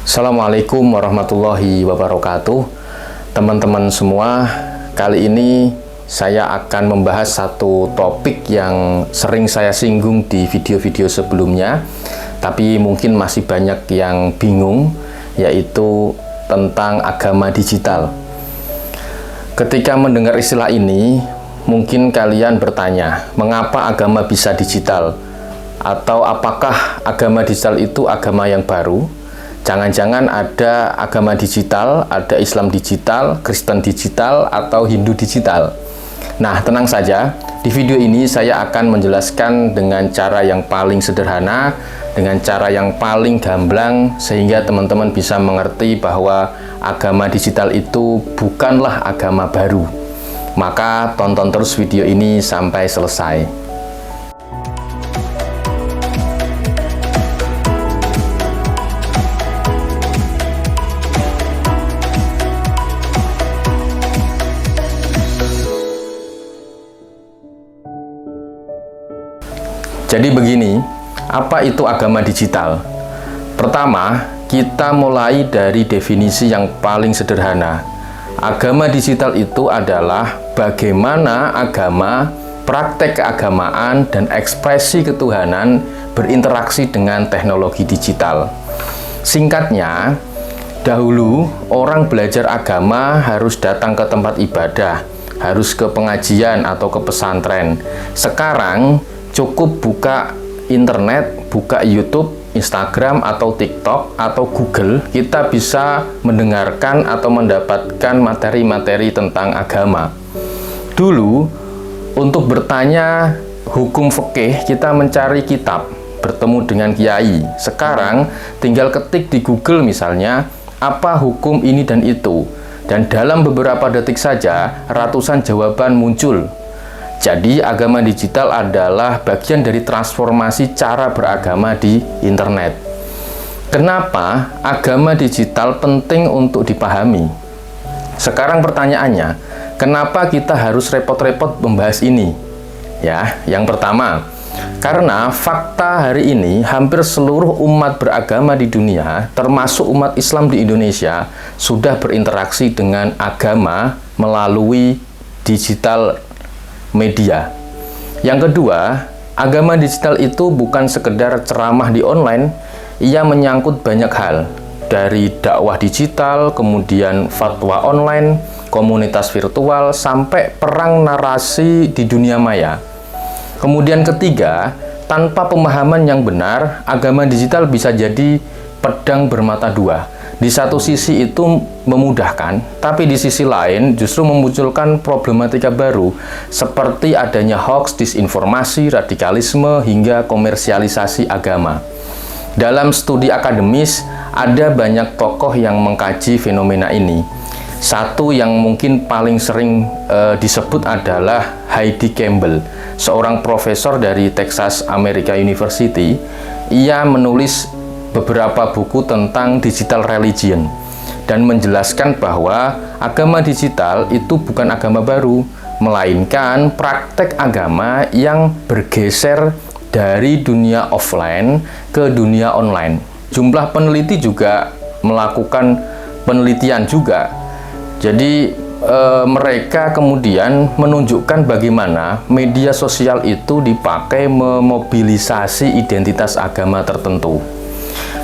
Assalamualaikum warahmatullahi wabarakatuh. Teman-teman semua, kali ini saya akan membahas satu topik yang sering saya singgung di video-video sebelumnya, tapi mungkin masih banyak yang bingung, yaitu tentang agama digital. Ketika mendengar istilah ini, mungkin kalian bertanya, mengapa agama bisa digital? Atau apakah agama digital itu agama yang baru? Jangan-jangan ada agama digital, ada Islam digital, Kristen digital, atau Hindu digital. Nah, tenang saja, di video ini saya akan menjelaskan dengan cara yang paling sederhana, dengan cara yang paling gamblang, sehingga teman-teman bisa mengerti bahwa agama digital itu bukanlah agama baru. Maka tonton terus video ini sampai selesai. Jadi begini, apa itu agama digital? Pertama, kita mulai dari definisi yang paling sederhana. Agama digital itu adalah bagaimana agama, praktek keagamaan, dan ekspresi ketuhanan berinteraksi dengan teknologi digital. Singkatnya, dahulu orang belajar agama harus datang ke tempat ibadah, harus ke pengajian atau ke pesantren. Sekarang, cukup buka internet, buka YouTube, Instagram, atau TikTok, atau Google, kita bisa mendengarkan atau mendapatkan materi-materi tentang agama. Dulu, untuk bertanya hukum fikih, kita mencari kitab, bertemu dengan kiai. Sekarang, tinggal ketik di Google misalnya, apa hukum ini dan itu. Dan dalam beberapa detik saja, ratusan jawaban muncul. Jadi, agama digital adalah bagian dari transformasi cara beragama di internet. Kenapa agama digital penting untuk dipahami? Sekarang pertanyaannya, kenapa kita harus repot-repot membahas ini? Ya, yang pertama, karena fakta hari ini hampir seluruh umat beragama di dunia, termasuk umat Islam di Indonesia, sudah berinteraksi dengan agama melalui digital media. Yang kedua, agama digital itu bukan sekedar ceramah di online, ia menyangkut banyak hal, dari dakwah digital, kemudian fatwa online, komunitas virtual, sampai perang narasi di dunia maya. Kemudian ketiga, tanpa pemahaman yang benar, agama digital bisa jadi pedang bermata dua. Di satu sisi itu memudahkan, tapi di sisi lain justru memunculkan problematika baru, seperti adanya hoax, disinformasi, radikalisme, hingga komersialisasi agama. Dalam studi akademis, ada banyak tokoh yang mengkaji fenomena ini. Satu yang mungkin paling sering disebut adalah Heidi Campbell, seorang profesor dari Texas America University. Ia menulis beberapa buku tentang digital religion dan menjelaskan bahwa agama digital itu bukan agama baru, melainkan praktek agama yang bergeser dari dunia offline ke dunia online. Jumlah peneliti juga melakukan penelitian juga. Jadi mereka kemudian menunjukkan bagaimana media sosial itu dipakai memobilisasi identitas agama tertentu.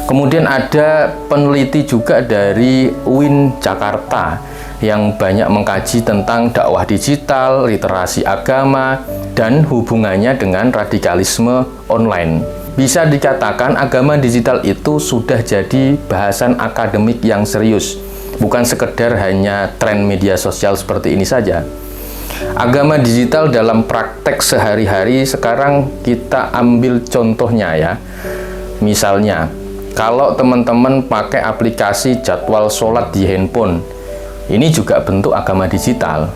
Kemudian ada peneliti juga dari UIN Jakarta yang banyak mengkaji tentang dakwah digital, literasi agama, dan hubungannya dengan radikalisme online. Bisa dikatakan agama digital itu sudah jadi bahasan akademik yang serius, bukan sekedar hanya tren media sosial seperti ini saja. Agama digital dalam praktek sehari-hari sekarang kita ambil contohnya ya. Misalnya, kalau teman-teman pakai aplikasi jadwal sholat di handphone, ini juga bentuk agama digital.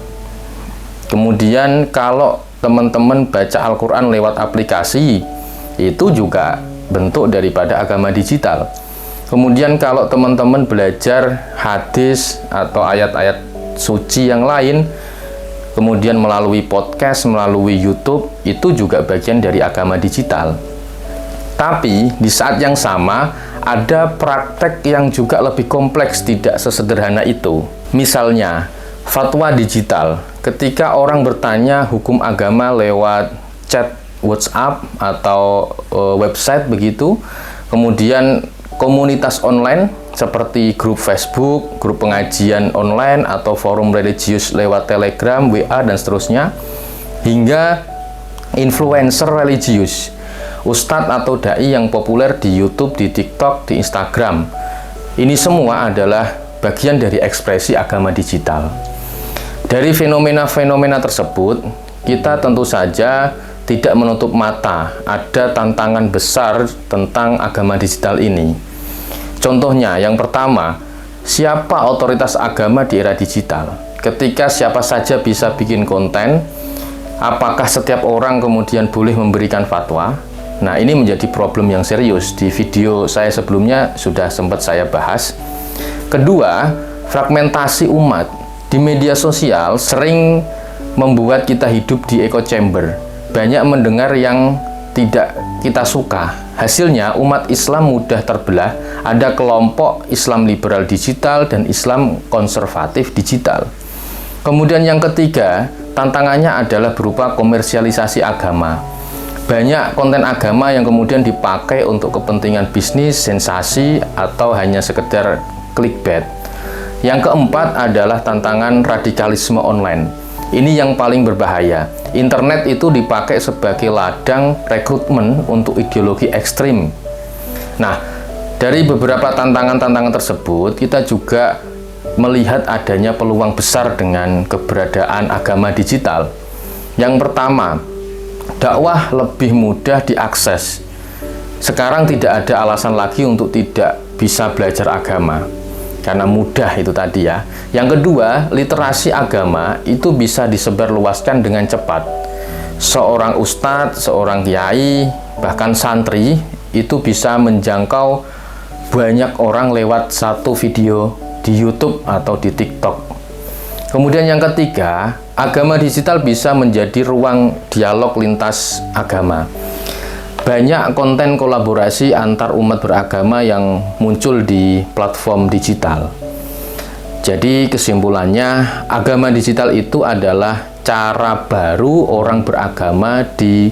Kemudian kalau teman-teman baca Al-Quran lewat aplikasi, itu juga bentuk daripada agama digital. Kemudian kalau teman-teman belajar hadis atau ayat-ayat suci yang lain, kemudian melalui podcast, melalui YouTube, itu juga bagian dari agama digital. Tapi di saat yang sama, ada praktek yang juga lebih kompleks, tidak sesederhana itu. Misalnya, fatwa digital. Ketika orang bertanya hukum agama lewat chat WhatsApp atau website begitu, kemudian komunitas online seperti grup Facebook, grup pengajian online, atau forum religius lewat Telegram, WA, dan seterusnya, hingga influencer religius, ustadz atau dai yang populer di YouTube, di TikTok, di Instagram. Ini semua adalah bagian dari ekspresi agama digital. Dari fenomena-fenomena tersebut, kita tentu saja tidak menutup mata ada tantangan besar tentang agama digital ini. Contohnya, yang pertama, siapa otoritas agama di era digital? Ketika siapa saja bisa bikin konten, apakah setiap orang kemudian boleh memberikan fatwa? Nah, ini menjadi problem yang serius. Di video saya sebelumnya sudah sempat saya bahas. Kedua, fragmentasi umat. Di media sosial sering membuat kita hidup di echo chamber. Banyak mendengar yang tidak kita suka. Hasilnya, umat Islam mudah terbelah. Ada kelompok Islam liberal digital dan Islam konservatif digital. Kemudian yang ketiga, tantangannya adalah berupa komersialisasi agama. Banyak konten agama yang kemudian dipakai untuk kepentingan bisnis, sensasi, atau hanya sekedar clickbait. Yang keempat adalah tantangan radikalisme online. Ini yang paling berbahaya. Internet itu dipakai sebagai ladang rekrutmen untuk ideologi ekstrim. Nah, dari beberapa tantangan-tantangan tersebut, kita juga melihat adanya peluang besar dengan keberadaan agama digital. Yang pertama, dakwah lebih mudah diakses. Sekarang tidak ada alasan lagi untuk tidak bisa belajar agama, karena mudah itu tadi ya. Yang kedua, literasi agama itu bisa disebarluaskan dengan cepat. Seorang ustadz, seorang kiai, bahkan santri itu bisa menjangkau banyak orang lewat satu video di YouTube atau di TikTok. Kemudian yang ketiga, agama digital bisa menjadi ruang dialog lintas agama. Banyak konten kolaborasi antar umat beragama yang muncul di platform digital. Jadi kesimpulannya, agama digital itu adalah cara baru orang beragama di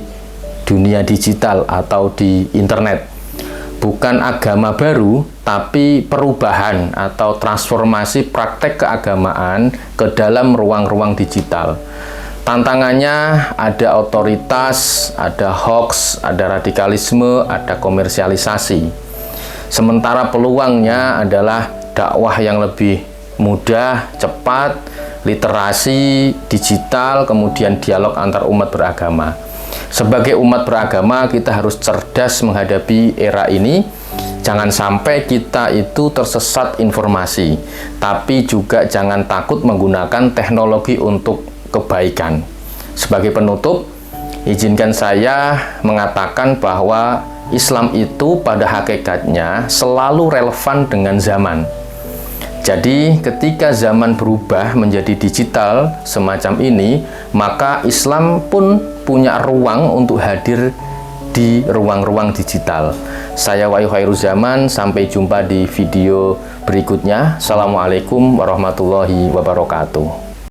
dunia digital atau di internet. Bukan agama baru, tapi perubahan atau transformasi praktek keagamaan ke dalam ruang-ruang digital. Tantangannya ada otoritas, ada hoax, ada radikalisme, ada komersialisasi. Sementara peluangnya adalah dakwah yang lebih mudah, cepat, literasi digital, kemudian dialog antar umat beragama. Sebagai umat beragama, kita harus cerdas menghadapi era ini. Jangan sampai kita itu tersesat informasi, tapi juga jangan takut menggunakan teknologi untuk kebaikan. Sebagai penutup, izinkan saya mengatakan bahwa Islam itu pada hakikatnya selalu relevan dengan zaman. Jadi ketika zaman berubah menjadi digital semacam ini, maka Islam pun punya ruang untuk hadir di ruang-ruang digital. Saya Wahyu Khairuzaman, sampai jumpa di video berikutnya. Assalamualaikum warahmatullahi wabarakatuh.